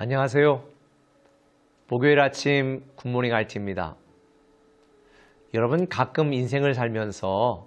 안녕하세요. 목요일 아침 굿모닝 RT입니다. 여러분 가끔 인생을 살면서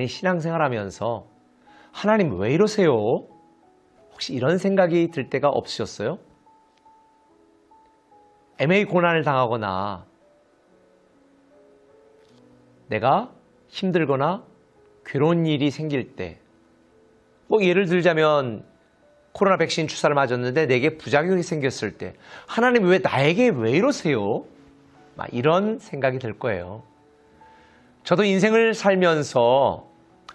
신앙생활 하면서 하나님 왜 이러세요? 혹시 이런 생각이 들 때가 없으셨어요? 애매히 고난을 당하거나 내가 힘들거나 괴로운 일이 생길 때 예를 들자면 코로나 백신 주사를 맞았는데 내게 부작용이 생겼을 때 하나님 나에게 왜 이러세요? 이런 생각이 들 거예요. 저도 인생을 살면서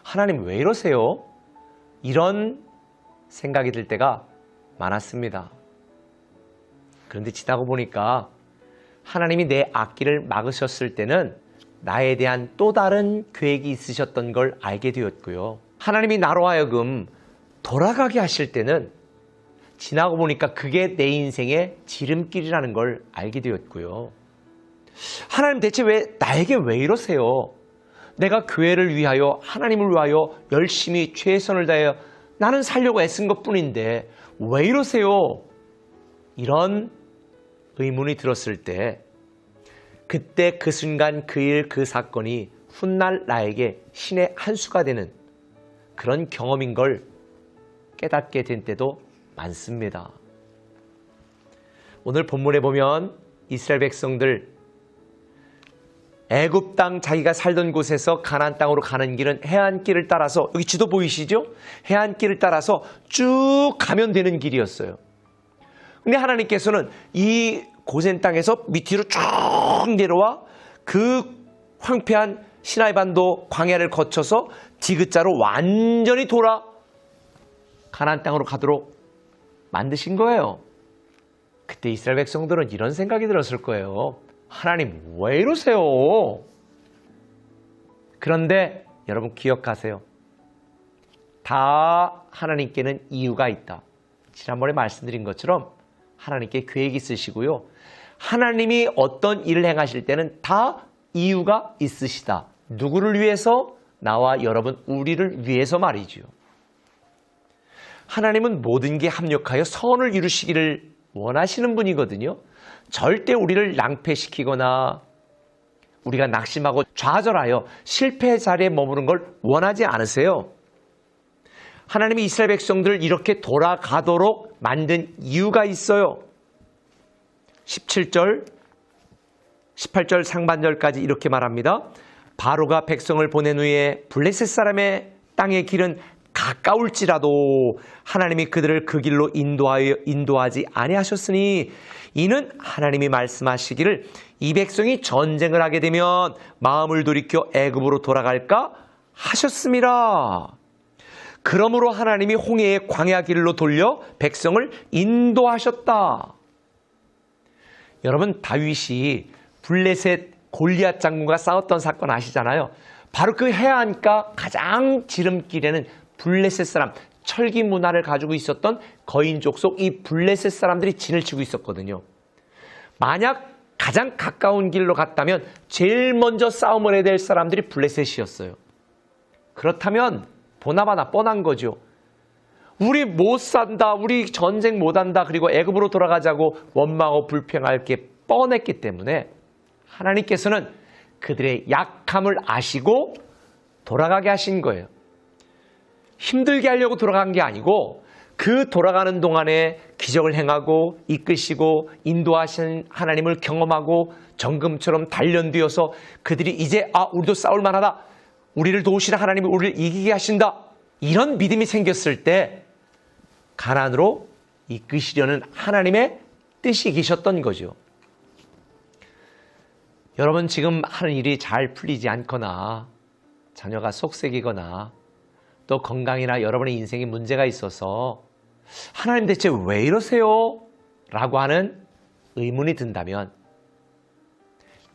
하나님 왜 이러세요? 이런 생각이 들 때가 많았습니다. 그런데 지나고 보니까 하나님이 내 앞길을 막으셨을 때는 나에 대한 또 다른 계획이 있으셨던 걸 알게 되었고요. 하나님이 나로 하여금 돌아가게 하실 때는 지나고 보니까 그게 내 인생의 지름길이라는 걸 알게 되었고요. 하나님 대체 나에게 왜 이러세요? 내가 교회를 위하여 하나님을 위하여 열심히 최선을 다하여 나는 살려고 애쓴 것뿐인데 왜 이러세요? 이런 의문이 들었을 때 그때 그 순간 그 일 그 사건이 훗날 나에게 신의 한 수가 되는 그런 경험인 걸 깨닫게 된 때도 많습니다. 오늘 본문에 보면 이스라엘 백성들 애굽 땅 자기가 살던 곳에서 가나안 땅으로 가는 길은 해안길을 따라서 여기 지도 보이시죠? 해안길을 따라서 쭉 가면 되는 길이었어요. 근데 하나님께서는 이 고센 땅에서 밑으로 쭉 내려와 그 황폐한 시나이 반도 광야를 거쳐서 디귿자로 완전히 돌아 가나안 땅으로 가도록 만드신 거예요. 그때 이스라엘 백성들은 이런 생각이 들었을 거예요. 하나님 왜 이러세요? 그런데 여러분 기억하세요. 다 하나님께는 이유가 있다. 지난번에 말씀드린 것처럼 하나님께 계획이 있으시고요. 하나님이 어떤 일을 행하실 때는 다 이유가 있으시다. 누구를 위해서? 나와 여러분 우리를 위해서 말이죠. 하나님은 모든 게 합력하여 선을 이루시기를 원하시는 분이거든요. 절대 우리를 낭패시키거나 우리가 낙심하고 좌절하여 실패 자리에 머무는 걸 원하지 않으세요. 하나님이 이스라엘 백성들을 이렇게 돌아가도록 만든 이유가 있어요. 17절, 18절 상반절까지 이렇게 말합니다. 바로가 백성을 보낸 후에 블레셋 사람의 땅의 길은 가까울지라도 하나님이 그들을 그 길로 인도하지 아니하셨으니 이는 하나님이 말씀하시기를 이 백성이 전쟁을 하게 되면 마음을 돌이켜 애굽으로 돌아갈까 하셨음이라. 그러므로 하나님이 홍해의 광야 길로 돌려 백성을 인도하셨다. 여러분 다윗이 블레셋 골리앗 장군과 싸웠던 사건 아시잖아요. 바로 그 해안가 가장 지름길에는 블레셋 사람, 철기 문화를 가지고 있었던 거인족 속 이 블레셋 사람들이 진을 치고 있었거든요. 만약 가장 가까운 길로 갔다면 제일 먼저 싸움을 해야 될 사람들이 블레셋이었어요. 그렇다면 보나마나 뻔한 거죠. 우리 못 산다, 우리 전쟁 못한다, 그리고 애굽으로 돌아가자고 원망하고 불평할 게 뻔했기 때문에 하나님께서는 그들의 약함을 아시고 돌아가게 하신 거예요. 힘들게 하려고 돌아간 게 아니고 그 돌아가는 동안에 기적을 행하고 이끄시고 인도하신 하나님을 경험하고 정금처럼 단련되어서 그들이 이제 우리도 싸울 만하다. 우리를 도우시는 하나님이 우리를 이기게 하신다. 이런 믿음이 생겼을 때 가나안으로 이끄시려는 하나님의 뜻이 계셨던 거죠. 여러분 지금 하는 일이 잘 풀리지 않거나 자녀가 속색이거나 또 건강이나 여러분의 인생에 문제가 있어서 하나님 대체 왜 이러세요? 라고 하는 의문이 든다면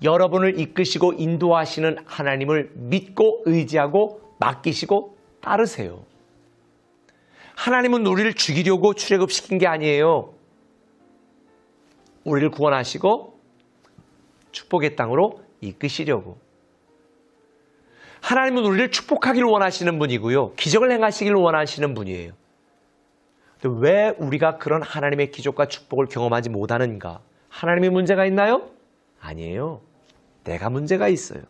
여러분을 이끄시고 인도하시는 하나님을 믿고 의지하고 맡기시고 따르세요. 하나님은 우리를 죽이려고 출애굽시킨 게 아니에요. 우리를 구원하시고 축복의 땅으로 이끄시려고. 하나님은 우리를 축복하기를 원하시는 분이고요. 기적을 행하시기를 원하시는 분이에요. 근데 왜 우리가 그런 하나님의 기적과 축복을 경험하지 못하는가? 하나님의 문제가 있나요? 아니에요. 내가 문제가 있어요.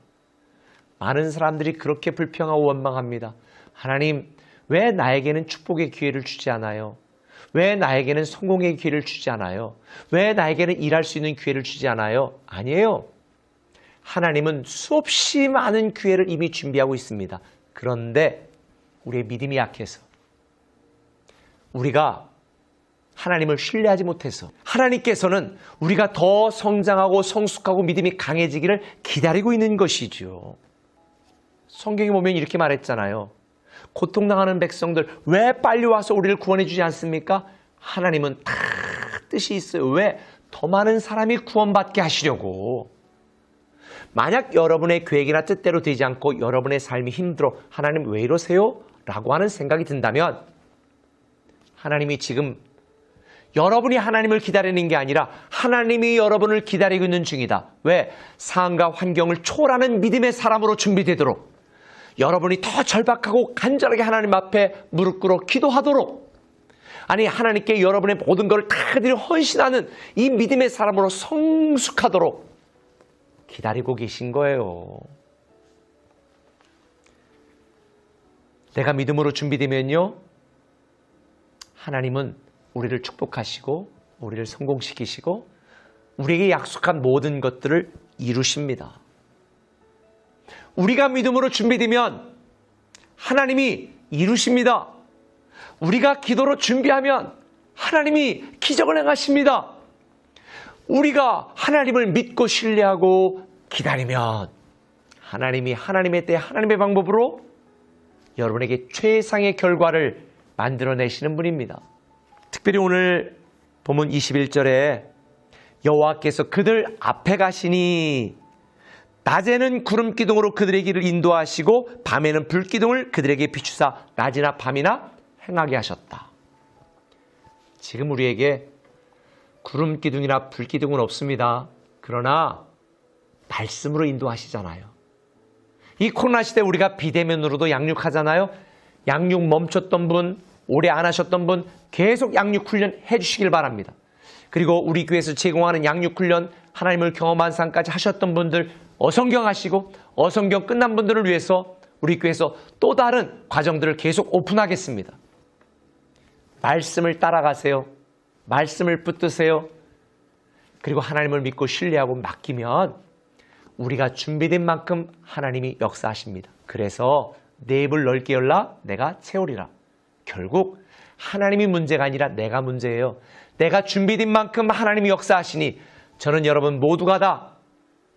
많은 사람들이 그렇게 불평하고 원망합니다. 하나님, 왜 나에게는 축복의 기회를 주지 않아요? 왜 나에게는 성공의 기회를 주지 않아요? 왜 나에게는 일할 수 있는 기회를 주지 않아요? 아니에요. 하나님은 수없이 많은 기회를 이미 준비하고 있습니다. 그런데 우리의 믿음이 약해서, 우리가 하나님을 신뢰하지 못해서, 하나님께서는 우리가 더 성장하고 성숙하고 믿음이 강해지기를 기다리고 있는 것이죠. 성경에 보면 이렇게 말했잖아요. 고통당하는 백성들 왜 빨리 와서 우리를 구원해 주지 않습니까? 하나님은 다 뜻이 있어요. 왜? 더 많은 사람이 구원받게 하시려고. 만약 여러분의 계획이나 뜻대로 되지 않고 여러분의 삶이 힘들어 하나님 왜 이러세요? 라고 하는 생각이 든다면 하나님이 지금 여러분이 하나님을 기다리는 게 아니라 하나님이 여러분을 기다리고 있는 중이다. 왜? 상황과 환경을 초월하는 믿음의 사람으로 준비되도록, 여러분이 더 절박하고 간절하게 하나님 앞에 무릎 꿇어 기도하도록, 아니 하나님께 여러분의 모든 걸 다 드려 헌신하는 이 믿음의 사람으로 성숙하도록 기다리고 계신 거예요. 내가 믿음으로 준비되면요, 하나님은 우리를 축복하시고 우리를 성공시키시고 우리에게 약속한 모든 것들을 이루십니다. 우리가 믿음으로 준비되면 하나님이 이루십니다. 우리가 기도로 준비하면 하나님이 기적을 행하십니다. 우리가 하나님을 믿고 신뢰하고 기다리면 하나님이 하나님의 때 하나님의 방법으로 여러분에게 최상의 결과를 만들어내시는 분입니다. 특별히 오늘 본문 21절에 여호와께서 그들 앞에 가시니 낮에는 구름 기둥으로 그들의 길을 인도하시고 밤에는 불 기둥을 그들에게 비추사 낮이나 밤이나 행하게 하셨다. 지금 우리에게 구름 기둥이나 불 기둥은 없습니다. 그러나 말씀으로 인도하시잖아요. 이 코로나 시대 우리가 비대면으로도 양육하잖아요. 양육 멈췄던 분, 오래 안 하셨던 분 계속 양육 훈련 해주시길 바랍니다. 그리고 우리 교회에서 제공하는 양육 훈련, 하나님을 경험한 삶까지 하셨던 분들 어성경 하시고 어성경 끝난 분들을 위해서 우리 교회에서 또 다른 과정들을 계속 오픈하겠습니다. 말씀을 따라가세요. 말씀을 붙드세요. 그리고 하나님을 믿고 신뢰하고 맡기면 우리가 준비된 만큼 하나님이 역사하십니다. 그래서 내 입을 넓게 열라 내가 채우리라. 결국 하나님이 문제가 아니라 내가 문제예요. 내가 준비된 만큼 하나님이 역사하시니 저는 여러분 모두가 다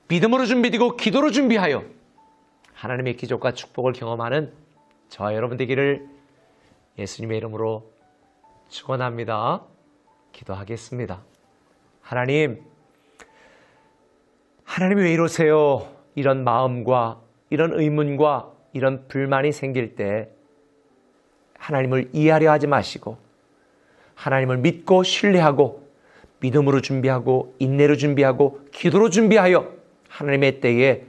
믿음으로 준비되고 기도로 준비하여 하나님의 기적과 축복을 경험하는 저와 여러분 되기를 예수님의 이름으로 축원합니다. 기도하겠습니다. 하나님이 왜 이러세요? 이런 마음과 이런 의문과 이런 불만이 생길 때 하나님을 이해하려 하지 마시고 하나님을 믿고 신뢰하고 믿음으로 준비하고 인내로 준비하고 기도로 준비하여 하나님의 때에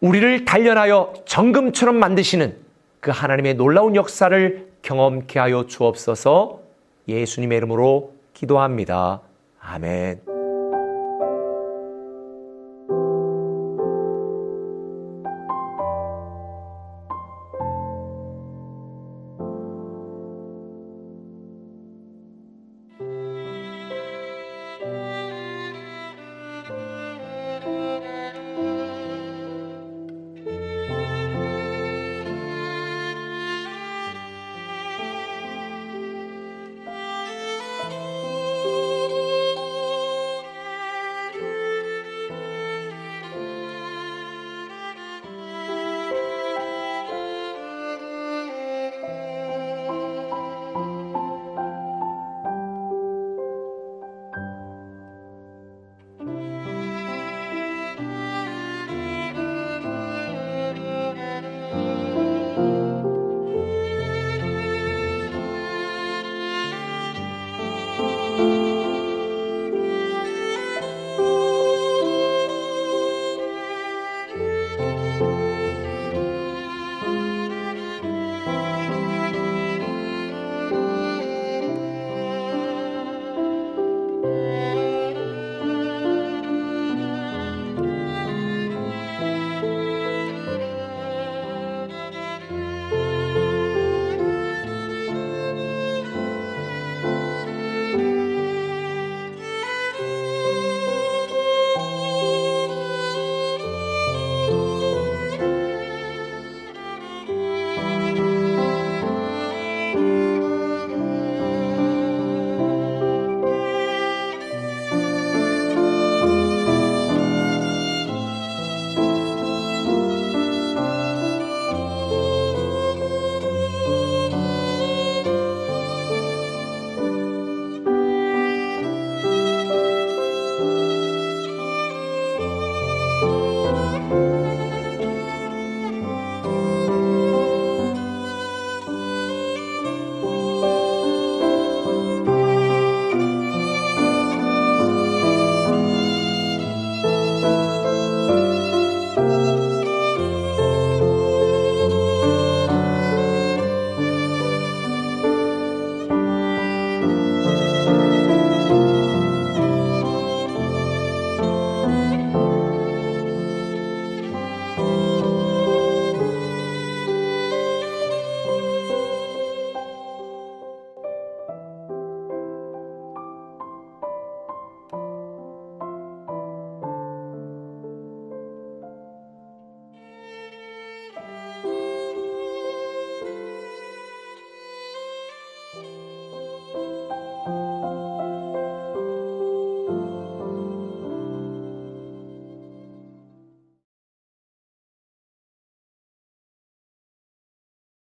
우리를 단련하여 정금처럼 만드시는 그 하나님의 놀라운 역사를 경험케 하여 주옵소서. 예수님의 이름으로 기도합니다. 아멘.